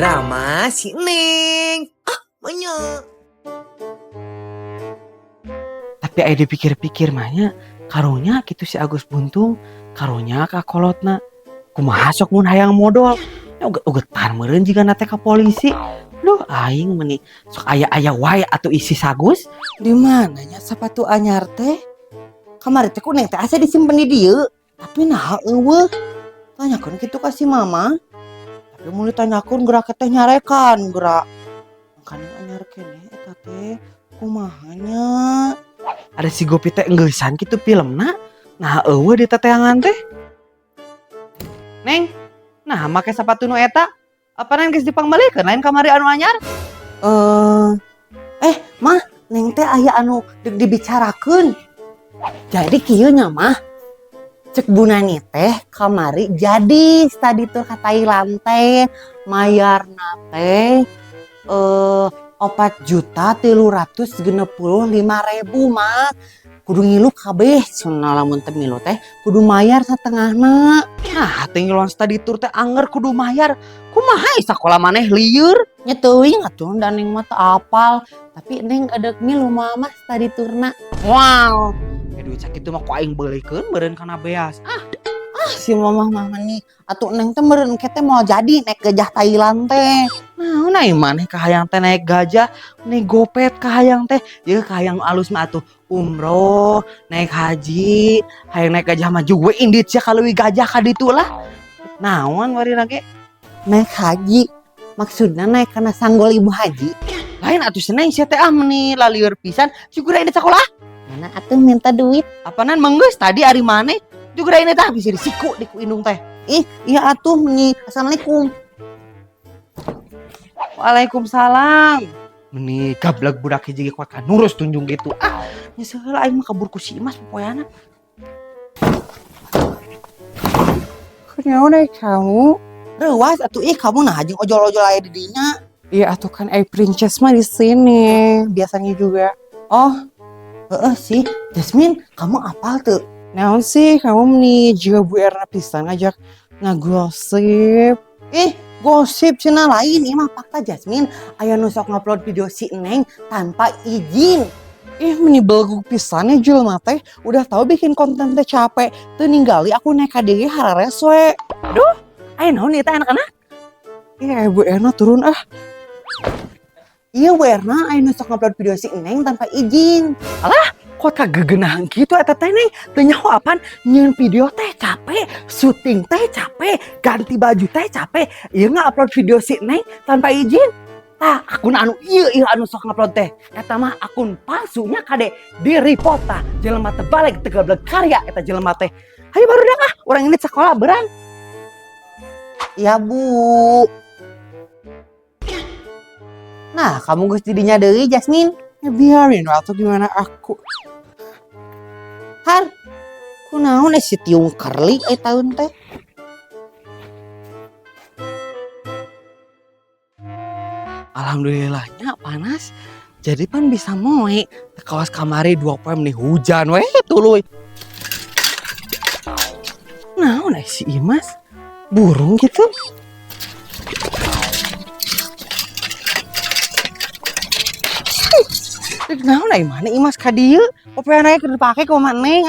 drama si Neng. Banyak. Tapi aya dipikir-pikir mahnya karunya kitu si Agus Buntung karunya ka kolotna kumaha sok mun hayang modal ugetan meureun jiga nate ka polisi. Duh aing meuni sok aya wae atuh isi sagus Di mananya sepatu anyar teh? Kamari teh ku Neng teh asa disimpen di dieu. Tapi nah eueuh. Tanyakeun kitu ka si mama. Tapi mun ditanyakeun geura teh nyarekan geura. Makanya anyar keneh eta teh kumahanya. ada si Gopi teh enggeussan kitu filmna. Nah eueuh di teteangan teh. Neng, nah make sepatu nu eta apa neng geus dipangbalikeun lain kamari anu anyar? Mah, Neng teh aya anu deuk dibicarakeun. Jadi kieu nya mah. Cek bunani teh kamari jadi study tour ka Thailand teh. Mayarna teh 4.365.000 mah. Kudu ngilu kabeh cenah lamun teu milu teh kudu mayar satengahna. Nah tinggalan study tour teh anger kudu mayar. Kumaha sakola maneh lieur? Nya teuing atuh dan Neng mah teu apal. Tapi Neng edek ngilu mah study tourna. Wow. Duit sakitu mah ku aing beulikeun meureun kana beas. Si mamah nih atuh Neng teh meureun engke teh mau jadi naik gajah Thailand teh. Nah, naik maneh kahayang teh naik gajah, naik gopet kahayang teh. Jeung kahayang alus mah atuh umroh, naik haji, hayang naik gajah mah juga indit sia kaleuwih gajah ka ditu lah. Naon warina ge? Naik haji. Maksudnya naik karena sanggol ibu haji. Lain atuh seneng sia teh meni lalieur pisan sigura ini sekolah. Mana atuh minta duit. Apanan menggeus tadi ari maneh juga ini tah bisa disiku di ku indung teh. Ih, iya atuh nih. Assalamualaikum. Waalaikumsalam. Meni gablek budak hiji kuat kan nurus tunjung gitu. Nyesel aing mah kabur ku si Imas popoyana. Kenyaon deh kamu? Reuas atuh kamu nah jeung ojol-ojol aya di dinya. Iya atuh kan princess mah di sini biasanya juga. Oh, sih. Jasmine, kamu apal tuh? Naon sih kamu nih juga Bu Erna pisan ngajak ngagosip. Gosip cenah lain. Ini mah fakta Jasmine. Aya nu sok ngupload video si Neng tanpa izin. Meni belgu pisan ya jelema teh udah tahu bikin konten teh capek teu ninggali aku naik KDG harares we. Aduh, aya naon ieu teh anak-anak? Bu Erna turun Iya Bu Erna, aya nu sok ngupload video si Neng tanpa izin. Kok kageugeunah kitu eta teh nih? Teu nyaho apaan? Nyieun video teh capek, syuting teh capek, ganti baju teh capek. Ieu upload video si Neng tanpa izin. Akun anu ieu anu sok ngupload teh. Eta mah akun palsunya kade di report tah. Jelema teh balik teu gablek karya eta jelema teh. Hayu barudak urang ini sekolah beran. Iya Bu. Nah, kamu geus didinya deui Jasmine. Biarin atau gimana aku. Har, kunaon si tiung kerli tahun teh? Alhamdulillahnya panas. Jadi pan bisa moe. Kawas kamari 2 poem nih hujan weh tuluy. Naon si Imas? Burung gitu. Naon mana Imas ka dieu? Popoeana keur dipake ku maneh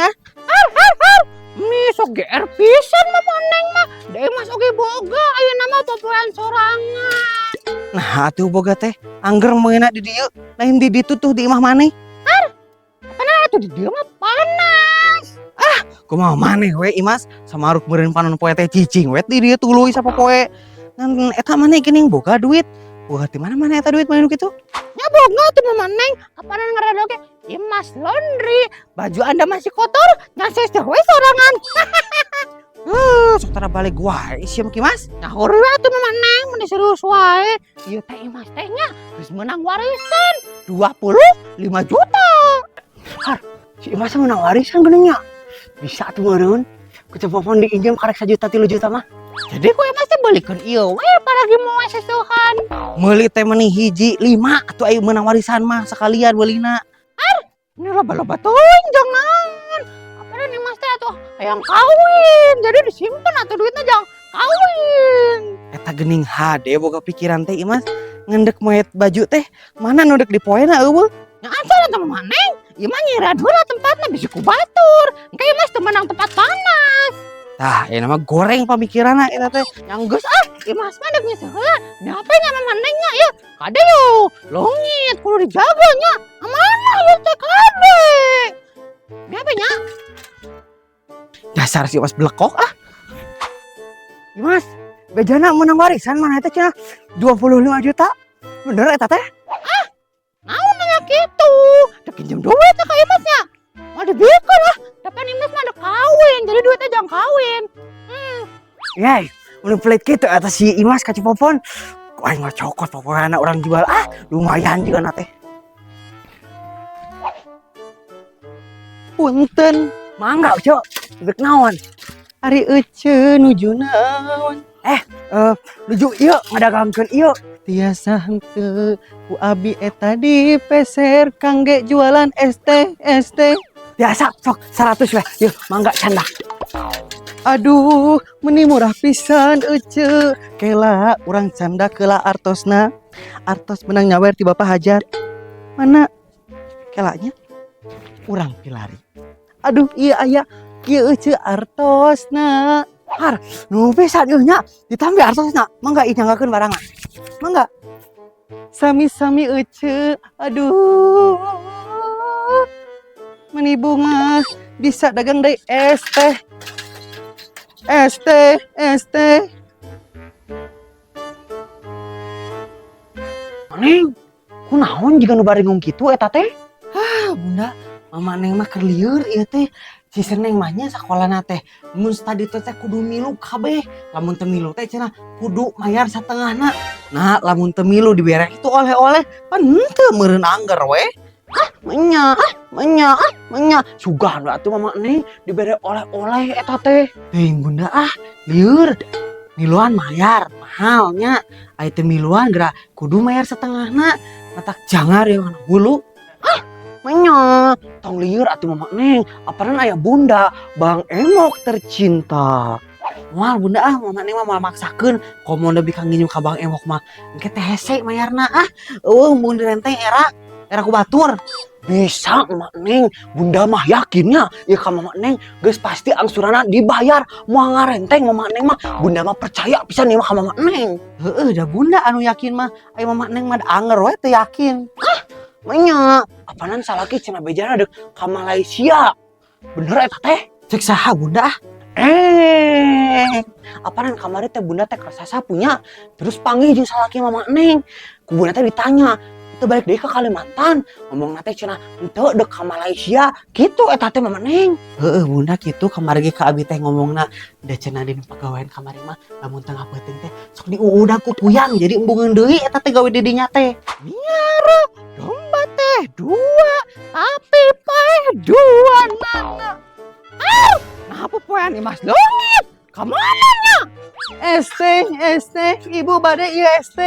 Mi sok GR pisan mah maneng mah. Da Imas oge boga ayeuna mah popoean sorangan. Nah, atuh boga teh angger meungeuna di dieu, lain di ditu tuh di imah maneh. Apana atuh di dieu mah panas. Kumaha maneh we Imas, samaruk meureun panon poe teh cicing we di dieu tuluy sapopoe. Ngan eta maneh geuning boga duit. Boga ti mana maneh eta duit maneh kitu? Ya boga tuh mah maneh. Apana ngaradoge Imas Laundry. Baju Anda masih kotor, ngasih we sorangan. Sok tara balik wae sia Mas. Nyaur we atuh mah maneh mun serius wae. Ieu teh Imas teh nya geus meunang warisan 25 juta. Si Imas menang warisan geuning nya. Bisa tuh meureun. Ku cepopon diinjem karek 1 juta 3 juta mah. Jadi ku Imas teh beulikeun ieu we paragi moe seseuhan. Meuli teh meuni hiji 5 atuh aya meunang warisan mah sekalian beulina. Ini loba-loba teuing jangan. Apana nih Mas teh atuh hayang kawin. Jadi disimpen atuh duitna jang kawin. Eta sagening hade boga pikiran teh Imas ngendek moet baju teh mana nudek di poena eueuh. Nya asal teman maneng. Ieu mah nyira dula tempatna bisa ku batur. Engke Mas teu menang tempat panas. Tah, ya nama goreng pemikiranna eta teh. Yang geus Mas mah dek nyesel heula. Nyape nya manengnya ya. Kade yo, longit kudu dijaga nya. Amanah ieu teh kade. Nyape nya? Dasar si Imas belekok ah. Mas, bejana menang warisan mana eta cenah 25 juta. Bener eta teh? Naon nya kitu? Teu pinjem duit teh ka Imas nya. Mah dibikeun lah. Tapi Imas mah udah kawin, jadi duitnya jangan kawin. Yai, udah pelit gitu atas si Imas ka Cipopon. Kok aing mah cokot pokoknya anak orang jual lumayan juga na teh. Punten, mangga cok. Dek naon? Ari ece nuju naon? Nuju ieu ngadagangkeun ieu. Tiasa henteu ku abi eta dipeser kangge jualan ST. Biasa sok 100 weh. Yuk mangga canda. Aduh, meni murah pisan ece. Kela urang canda kela artosna. Artos menang nyawer ti Bapak Hajar. Mana kelanya? Urang pilari. Aduh, iya aya. Kieu ece artosna. Har, nu pisan ieu nya. Ditambi artosna. Mangga nyanggakeun barangan. Mangga. Sami-sami ece. Aduh. Meni bunga bisa dagang deui ST. Neng, kunaon jika nu bari ngomong kitu eta teh? Bunda, mama Neng mah keur lieur ieu teh. Si Seneng mahnya sakolana teh. Mun studi teh kudu milu kabeh. Lamun teu milu teh cenah kudu mayar satengahna. Nah, lamun teu milu dibere itu oleh-oleh pan henteu meureun angger we. Menya. Sugah atuh mama Neng dibere oleh-oleh eta teh. Teuing bunda lieur. Miluan mayar mahalnya. Aya teu miluan geura kudu mayar setengahna. Matak jangar ya mana hulu. Menya, tong lieur atuh mama Neng. Apaan aya bunda, Bang Emok tercinta. Moal bunda mama Neng mah maksakeun komo lebih kanginju ka Bang Emok mah. Engke teh hese mayarna mun direnteng era ku batur. Bisa Mak Neng, bunda mah yakinnya ya ka Mama Neng geus pasti angsuranna dibayar. Moal ngarenteng Mama Neng mah bunda mah percaya pisan ieu mah ka Mama Neng. Heeh, da bunda anu yakin mah aya Mama Neng mah anger we teu yakin. Manya, apaanan salaki cenah bejana deuk ka Malaysia. Bener eta teh? Cek saha bunda? Apaanan kamari teh bunda teh kerasa punya. Terus panggil jeung salaki Mama Neng. Ku bunda teh ditanya, "Teu balik deui ka Kalimantan?" Ngomongna teh cenah, "Henteu deuk ka Malaysia." Kitu eta teh Mama Neng. Heeh bunda kitu kamari ge ka abi teh ngomongna da cenah dina pagawean kamari mah lamun teu ngapeuteung teh sok diudag ku puyang jadi embungeun deui eta teh gawe di dinya teh. Miara domba teh 2 tapi paeh 2 nana. Napa poean Mas Longit? Kamana nya? ST, ibu bade ieu ST.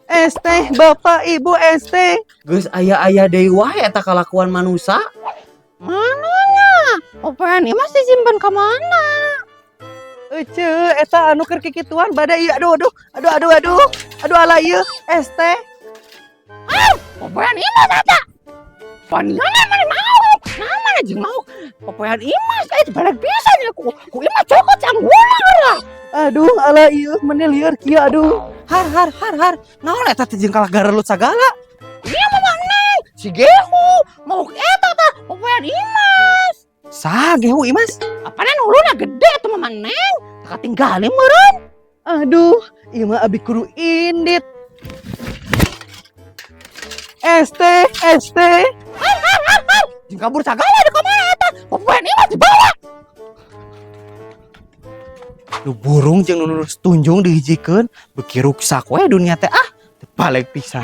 ST, bapak ibu ST. Geus aya deui wae eta kalakuan manusia. Mananya? Poean Mas disimpen ka mana? Ece, eta anu keur kikituan bade ieu aduh ala ieu ST. Poean Mas eta. Paningana mani mau. Namana jeung mau. Poean Mas teh balik pisan ya ku Imas cokot canggula. Aduh ala ieu meni lieur kieu aduh. Har. Naon eta teh jeung kalagarelut sagala? Ieu Mama Neng, si Gehu mau eta tah poean Mas. Saha Gehu Imas? Apaanan uluna gede tuh Mama Neng. Katinggalin meureun. Aduh, ieu mah abi kudu indit. ST. Jeung kabur sagala di kamana eta? Poean Mas dibawa. Lu burung jeung nu tunjung dihijikeun beuki ruksak we dunia teh teu balik pisan.